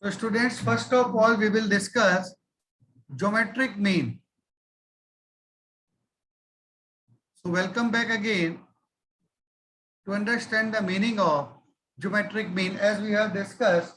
So students, first of all, we will discuss geometric mean. So welcome back again to understand the meaning of geometric mean, as we have discussed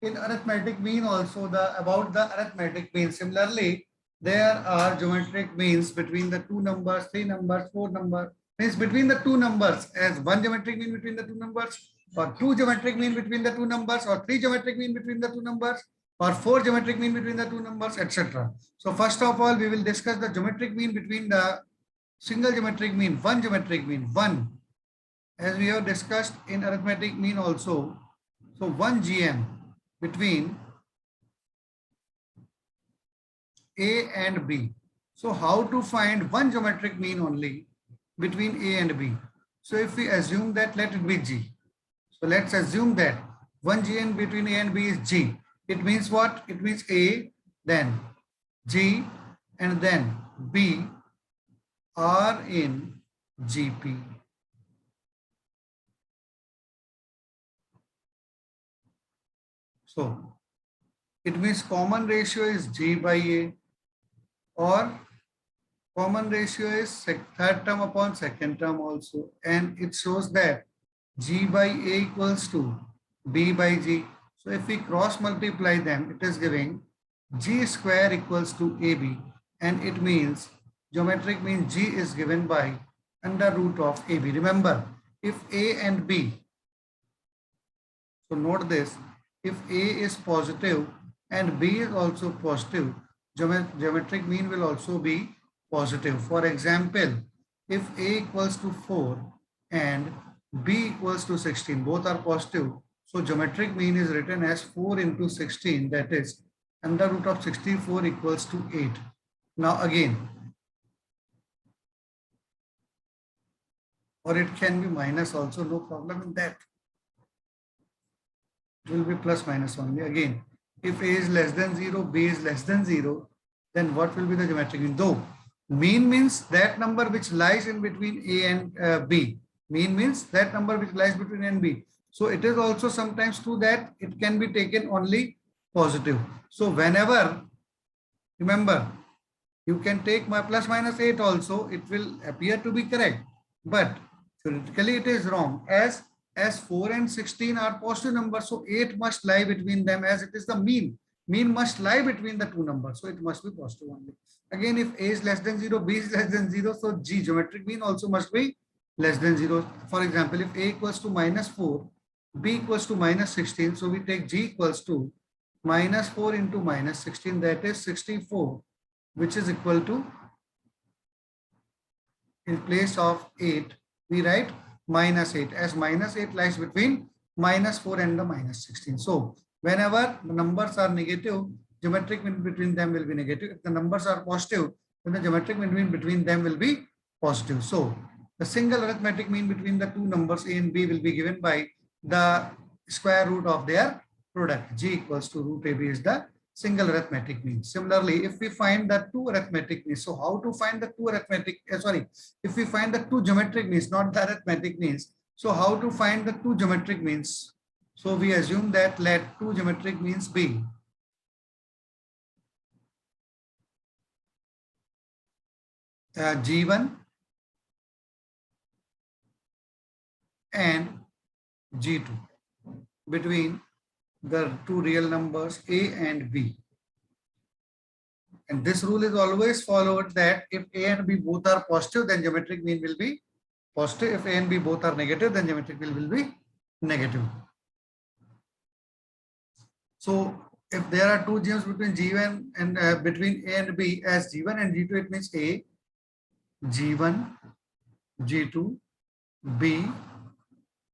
in arithmetic mean also about the arithmetic mean. Similarly, there are geometric means between the two numbers, three numbers, four numbers, means between the two numbers, as one geometric mean between the two numbers, or two geometric mean between the two numbers, or three geometric mean between the two numbers, or four geometric mean between the two numbers, etc. So first of all, we will discuss the geometric mean between the single geometric mean, one geometric mean, one, as we have discussed in arithmetic mean also. So 1 GM between A and B. So how to find one geometric mean only between A and B? So if we assume that, let it be G. So let's assume that 1 GM between A and B is G. It means what? It means A, then G, and then B are in GP. So it means common ratio is G by A, or common ratio is third term upon second term also, and it shows that G by A equals to B by G. So if we cross multiply them, it is giving G square equals to AB, and it means geometric mean G is given by under root of AB. Remember, if A and B, so note this, if A is positive and B is also positive, geometric mean will also be positive. For example, if A equals to 4 and B equals to 16, both are positive, so geometric mean is written as 4 into 16, that is under root of 64 equals to 8. Now again, or it can be minus also, no problem in that. It will be plus minus only. Again, if A is less than 0, B is less than 0, then what will be the geometric mean? Though mean means that number which lies in between A and B. Mean means that number which lies between A and B. So it is also sometimes true that it can be taken only positive. So whenever, remember, you can take my plus minus 8 also, it will appear to be correct. But theoretically it is wrong, as 4 and 16 are positive numbers, so 8 must lie between them, as it is the mean. Mean must lie between the two numbers, so it must be positive only. Again, if A is less than 0, B is less than 0, so G, geometric mean, also must be less than 0. For example, if A equals to minus 4, B equals to minus 16, so we take G equals to minus 4 into minus 16, that is 64, which is equal to, in place of 8, we write minus 8, as minus 8 lies between minus 4 and the minus 16. So whenever the numbers are negative, geometric mean between them will be negative. If the numbers are positive, then the geometric mean between them will be positive. So the single arithmetic mean between the two numbers A and B will be given by the square root of their product. G equals to root AB is the single arithmetic mean. Similarly, if we find the two arithmetic means, so how to find the two arithmetic, if we find the two geometric means, not the arithmetic means, so how to find the two geometric means? So we assume that let two geometric means be G1 and G2 between the two real numbers A and B. And this rule is always followed, that if A and B both are positive, then geometric mean will be positive. If A and B both are negative, then geometric mean will be negative. So if there are two gems between G1 and between A and B as G1 and G2, it means A, G1, G2, B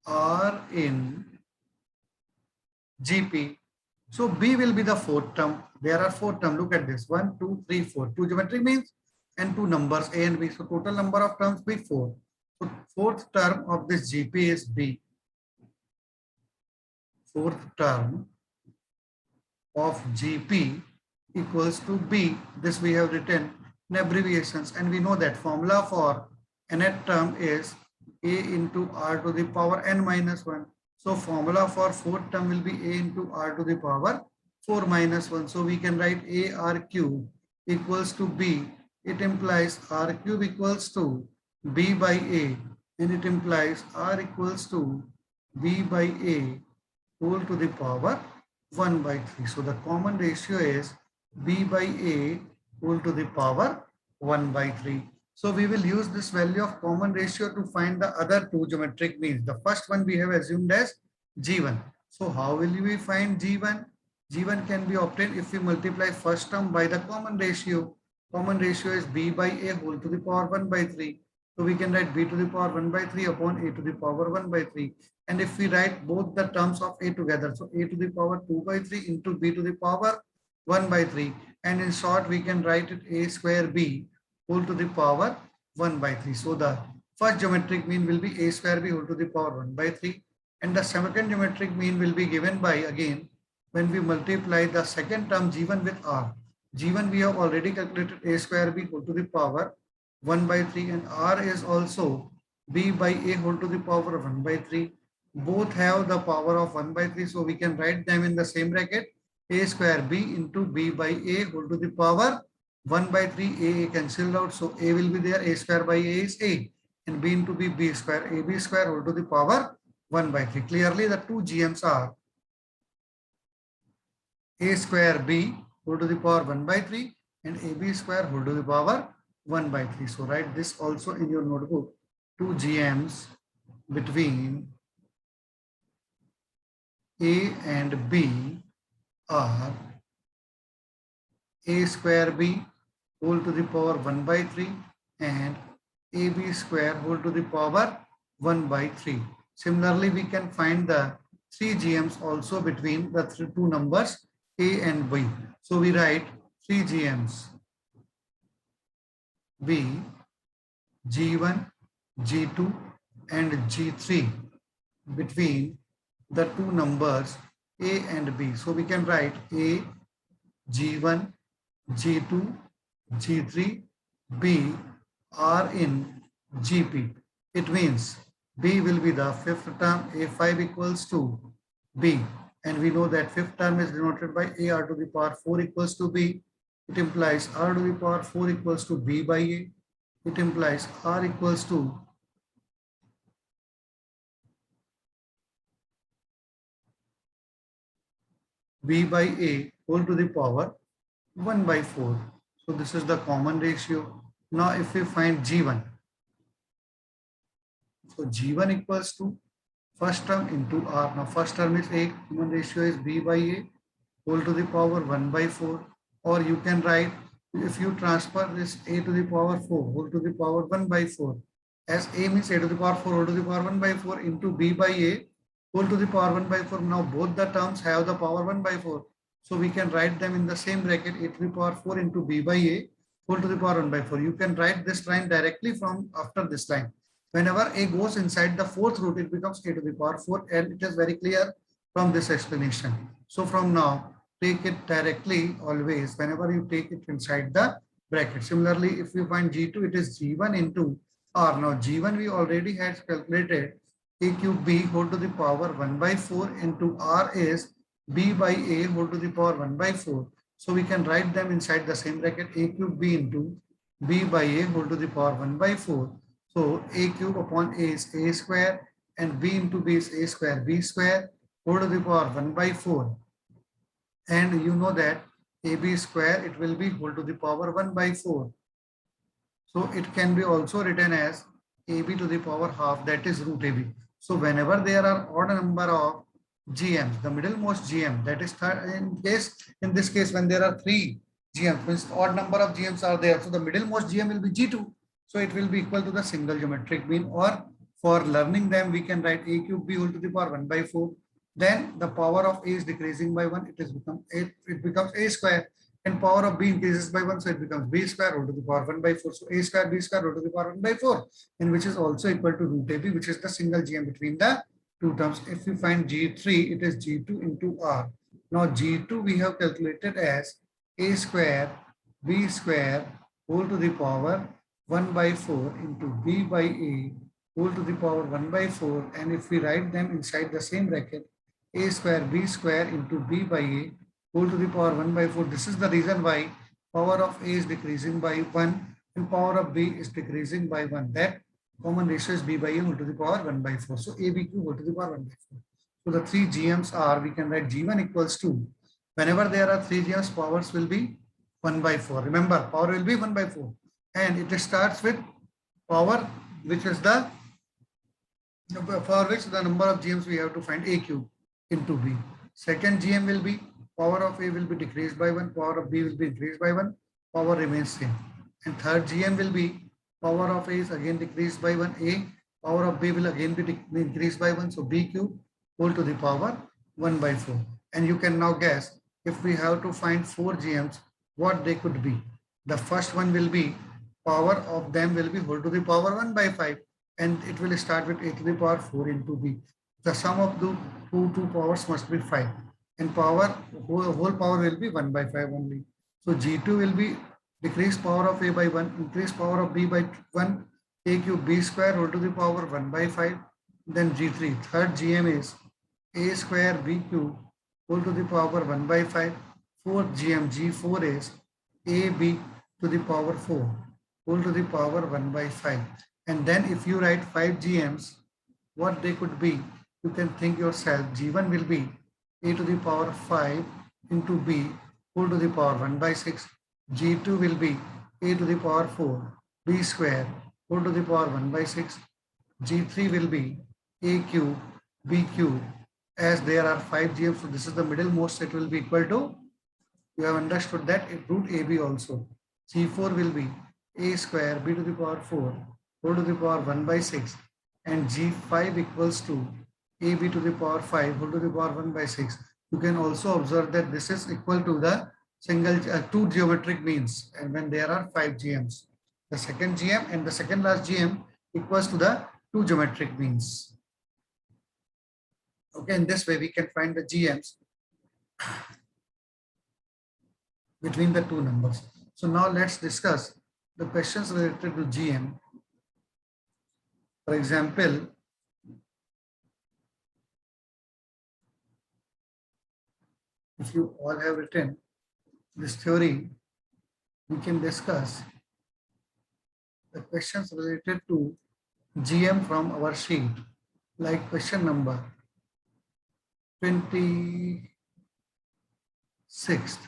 are in GP. So B will be the fourth term. There are four terms. Look at this. 1, 2, 3, 4. Two geometric means and two numbers A and B. So total number of terms be 4. So fourth term of this GP is B. Fourth term of GP equals to B. This we have written in abbreviations, and we know that formula for nth term is A into R to the power n minus 1. So formula for fourth term will be A into R to the power 4 minus 1. So we can write A R cube equals to B. It implies R cube equals to B by A, and it implies R equals to B by A whole to the power 1 by 3. So the common ratio is B by A whole to the power 1 by 3. So we will use this value of common ratio to find the other two geometric means. The first one we have assumed as G1. So how will we find G1? G1 can be obtained if we multiply first term by the common ratio. Common ratio is B by A whole to the power 1 by 3. So we can write B to the power 1 by 3 upon A to the power 1 by 3. And if we write both the terms of A together, so A to the power 2 by 3 into B to the power 1 by 3. And in short, we can write it A square B whole to the power 1 by 3. So the first geometric mean will be A square B whole to the power 1 by 3. And the second geometric mean will be given by, again, when we multiply the second term G1 with R. G1 we have already calculated A square B whole to the power 1 by 3, and R is also B by A whole to the power 1 by 3. Both have the power of 1 by 3, so we can write them in the same bracket. A square B into B by A whole to the power 1 by 3. A cancelled out, so A will be there. A square by A is A, and B into B, B square. AB square whole to the power 1 by 3. Clearly the two GMs are A square B whole to the power 1 by 3 and AB square whole to the power 1 by 3. So write this also in your notebook. Two GMs between A and B are A square B whole to the power 1 by 3 and AB square whole to the power 1 by 3. Similarly, we can find the three GMs also between the two numbers A and B. So we write three GMs B, G1, G2 and G3 between the two numbers A and B. So we can write A, G1, G2, G3, B are in GP. It means B will be the fifth term, A5 equals to B. And we know that fifth term is denoted by A r to the power 4 equals to B. It implies r to the power 4 equals to B by A. It implies r equals to B by A whole to the power 1 by 4. So this is the common ratio. Now if we find G1, so G1 equals to first term into R. Now first term is A, common ratio is B by A whole to the power 1 by 4. Or you can write, if you transfer this A to the power 4 whole to the power 1 by 4, as A means A to the power 4 whole to the power 1 by 4 into B by A whole to the power 1 by 4. Now both the terms have the power 1 by 4. So we can write them in the same bracket, A to the power 4 into B by A whole to the power 1 by 4. You can write this line directly from after this line. Whenever A goes inside the fourth root, it becomes A to the power 4, and it is very clear from this explanation. So from now, take it directly always whenever you take it inside the bracket. Similarly, if you find G2, it is G1 into R. Now G1 we already had calculated A cube B whole to the power 1 by 4 into R is B by A whole to the power 1 by 4. So we can write them inside the same bracket, A cube B into B by A whole to the power 1 by 4. So A cube upon A is A square and B into B is A square B square whole to the power 1 by 4. And you know that AB square, it will be whole to the power 1 by 4. So it can be also written as AB to the power half, that is root AB. So whenever there are odd number of GMs, the middlemost GM, that is in this case when there are three GMs, means odd number of GMs are there. So the middlemost GM will be G2. So it will be equal to the single geometric mean, or for learning them, we can write A cube B whole to the power 1 by 4. Then the power of A is decreasing by 1, it becomes A square, and power of B increases by 1, so it becomes B square whole to the power 1 by 4. So A square B square whole to the power 1 by 4, and which is also equal to root AB, which is the single GM between the two terms. If we find G3, it is G2 into R. Now G2 we have calculated as A square B square whole to the power 1 by 4 into B by A whole to the power 1 by 4, and if we write them inside the same bracket, A square B square into B by A whole to the power 1 by 4. This is the reason why power of A is decreasing by 1 and power of B is decreasing by 1. That common ratio is B by A whole to the power 1 by 4. So A, B, Q whole to the power 1 by 4. So the three GMs are, we can write G1 equals to, whenever there are three GMs, powers will be 1 by 4. Remember, power will be 1 by 4. And it starts with power, which is the, for which the number of GMs we have to find A cube into B. Second GM will be power of A will be decreased by 1, power of B will be increased by 1, power remains same. And third GM will be power of A is again decreased by 1, A, power of B will again be increased by 1, so B cube whole to the power 1 by 4. And you can now guess, if we have to find 4 GMs, what they could be. The first one will be power of them will be whole to the power 1 by 5, and it will start with A to the power 4 into B. The sum of the two powers must be 5, and power whole power will be 1 by 5 only. So G2 will be decreased power of A by 1, increased power of B by 1, A cube B square whole to the power 1 by 5. Then G3, third GM is A square B cube whole to the power 1 by 5. Fourth GM G4 is AB to the power 4 whole to the power 1 by 5. And then if you write 5 GMs, what they could be, you can think yourself. G1 will be A to the power 5 into B whole to the power 1 by 6. G2 will be A to the power 4 B square whole to the power 1 by 6. G3 will be A cube B cube. As there are 5 GMs, so this is the middlemost, it will be equal to, you have understood that, root AB also. G4 will be A square B to the power 4 whole to the power 1 by 6, and G5 equals to AB to the power 5 whole to the power 1 by 6. You can also observe that this is equal to the two geometric means, and when there are 5 GMs, the second GM and the second last GM equals to the two geometric means. Okay, in this way we can find the GMs between the two numbers. So now let's discuss the questions related to GM. For example, if you all have written this theory, we can discuss the questions related to GM from our sheet, like question number 26.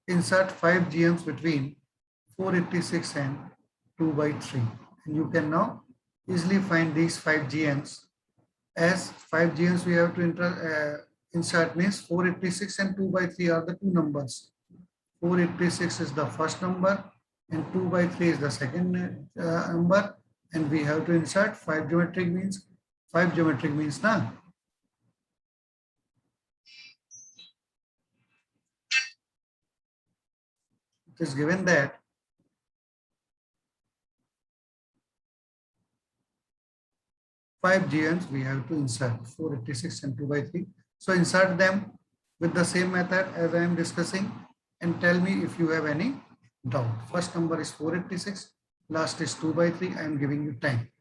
Insert 5 GMs between 486 and 2 by 3. And you can now easily find these 5 GMs. As 5 GMs we have to insert means 486 and 2 by 3 are the two numbers. 486 is the first number and 2 by 3 is the second number, and we have to insert 5 geometric means. 5 geometric means now. It is given that five GMs we have to insert 486 and 2 by 3. So insert them with the same method as I am discussing and tell me if you have any doubt. First number is 486, last is 2 by 3. I am giving you time.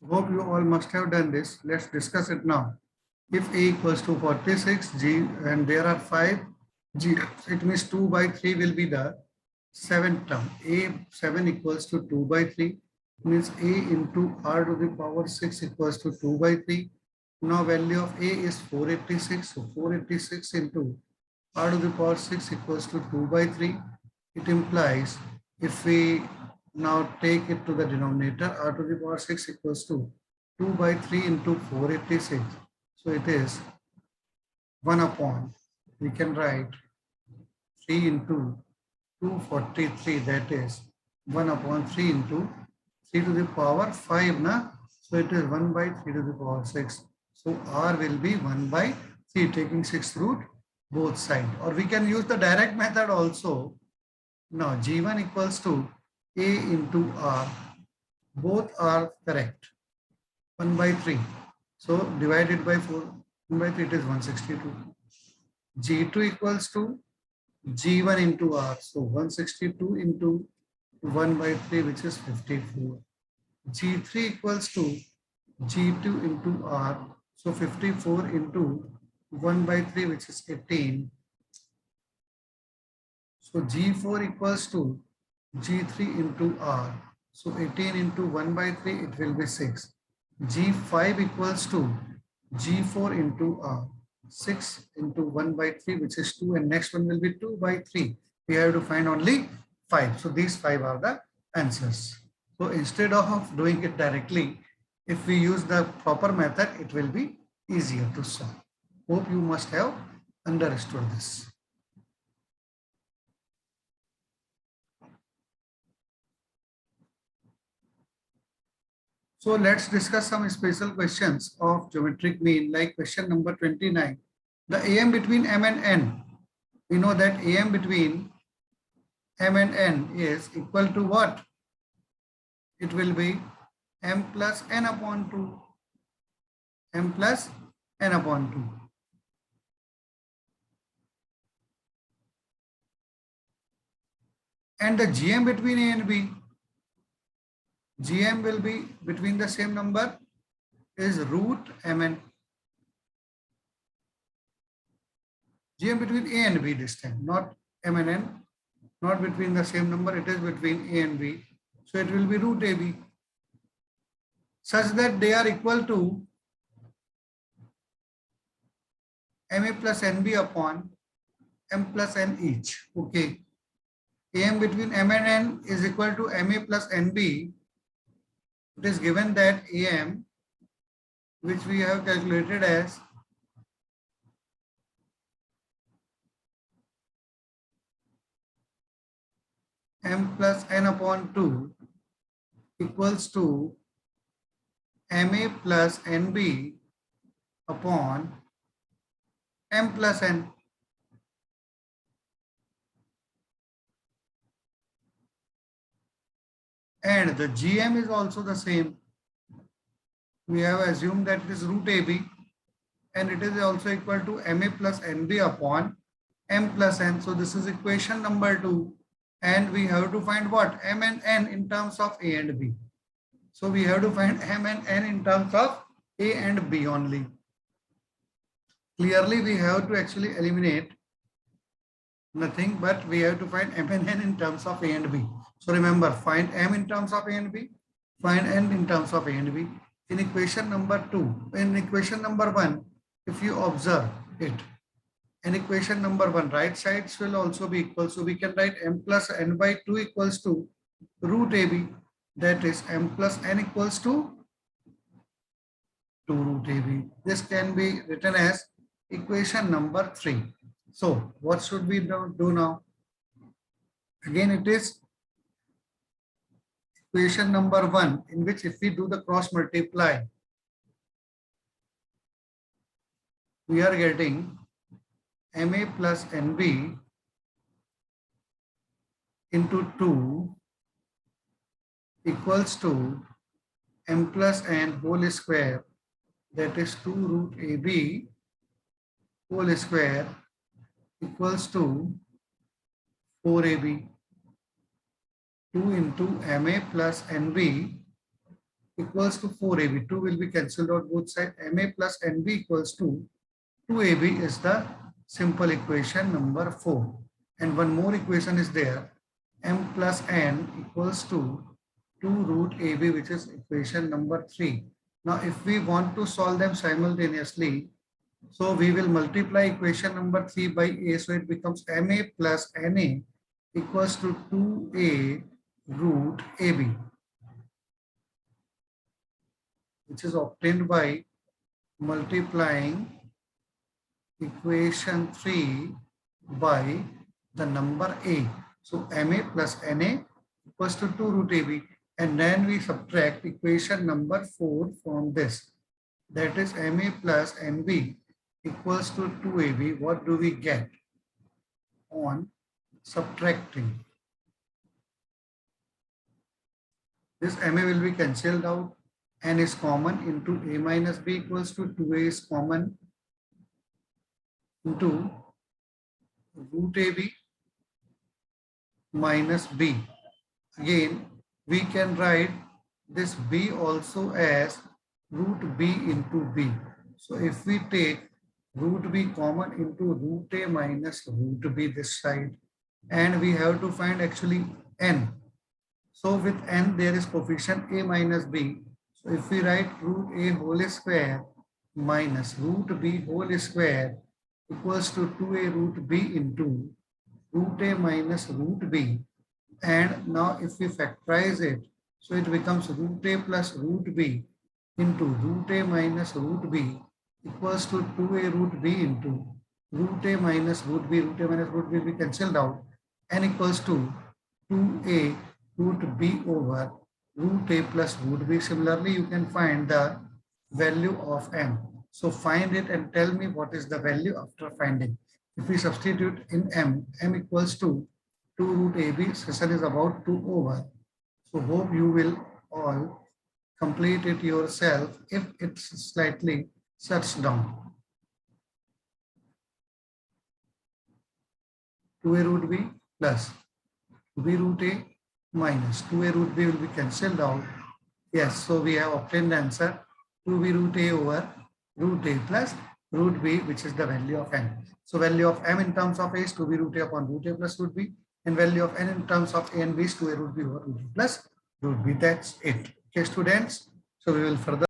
Hope you all must have done this. Let's discuss it now. If A equals to 46 G and there are 5 G, it means 2 by 3 will be the seventh term. A 7 equals to 2 by 3 means A into R to the power 6 equals to 2 by 3. Now value of A is 486. So 486 into R to the power 6 equals to 2 by 3. It implies if we now take it to the denominator, R to the power 6 equals to 2 by 3 into 486. So it is 1 upon, we can write 3 into 243, that is 1 upon 3 into 3 to the power 5. Na? So it is 1 by 3 to the power 6. So R will be 1 by 3, taking 6th root both sides. Or we can use the direct method also. Now G1 equals to A into R. Both are correct. 1 by 3. So divided by 4, 1 by 3, it is 162. G2 equals to G1 into R. So 162 into 1 by 3, which is 54. G3 equals to G2 into R. So 54 into 1 by 3, which is 18. So G4 equals to G3 into R. So 18 into 1 by 3, it will be 6. G5 equals to G4 into R. 6 into 1 by 3, which is 2. And next one will be 2 by 3. We have to find only 5. So these 5 are the answers. So instead of doing it directly, if we use the proper method, it will be easier to solve. Hope you must have understood this. So let's discuss some special questions of geometric mean, like question number 29. The AM between M and N. We know that AM between M and N is equal to what? It will be M plus N upon 2. M plus N upon 2. And the GM between A and B. GM will be between the same number is root Mn. GM between A and B this time, not M and N, not between the same number, it is between A and B. So it will be root AB, such that they are equal to MA plus NB upon M plus N each. Okay. AM between M and N is equal to MA plus NB. It is given that AM, which we have calculated as M plus N upon 2 equals to MA plus NB upon M plus N. And the GM is also the same. We have assumed that it is root AB, and it is also equal to MA plus NB upon M plus N. So this is equation number 2. And we have to find what? M and N in terms of A and B. So we have to find M and N in terms of A and B only. Clearly, we have to actually eliminate nothing, but we have to find M and N in terms of A and B. So remember, find M in terms of A and B, find N in terms of A and B. In equation number 2, in equation number 1, if you observe it, in equation number 1, right sides will also be equal. So we can write M plus N by 2 equals to root AB. That is M plus N equals to 2 root AB. This can be written as equation number 3. So what should we do now? Again, it is equation number 1, in which if we do the cross multiply, we are getting MA plus NB into 2 equals to M plus N whole square, that is 2 root AB whole square equals to 4AB. 2 into MA plus NB equals to 4AB. 2 will be cancelled out both sides. MA plus NB equals to 2AB is the simple equation number 4. And one more equation is there. M plus N equals to 2 root AB, which is equation number 3. Now, if we want to solve them simultaneously, so we will multiply equation number 3 by A. So it becomes MA plus NA equals to 2A root AB, which is obtained by multiplying equation 3 by the number A. So MA plus NA equals to 2 root AB, and then we subtract equation number 4 from this. That is MA plus NB equals to 2AB. What do we get on subtracting? This MA will be cancelled out. N is common into A minus B equals to 2A is common into root AB minus B. Again, we can write this b also as root b into b. So if we take root b common into root a minus root b this side, and we have to find actually n. So with n there is coefficient a minus b. So if we write root a whole square minus root b whole square equals to 2a root b into root a minus root b. And now if we factorize it, so it becomes root a plus root b into root a minus root b equals to 2a root b into root a minus root b. Root a minus root b will be cancelled out, n equals to 2a root b over root a plus root b. Similarly, you can find the value of m. So find it and tell me what is the value after finding. If we substitute in m, m equals to 2 root ab. Session is about 2 over. So hope you will all complete it yourself if it's slightly shuts down. 2a root b plus b root a minus 2a root b will be cancelled out. Yes, so we have obtained the answer 2b root a over root a plus root b, which is the value of n. So value of m in terms of a is 2b root a upon root a plus root b, and value of n in terms of a and b is 2a root b over root a plus root b. That's it. Okay, students. So we will further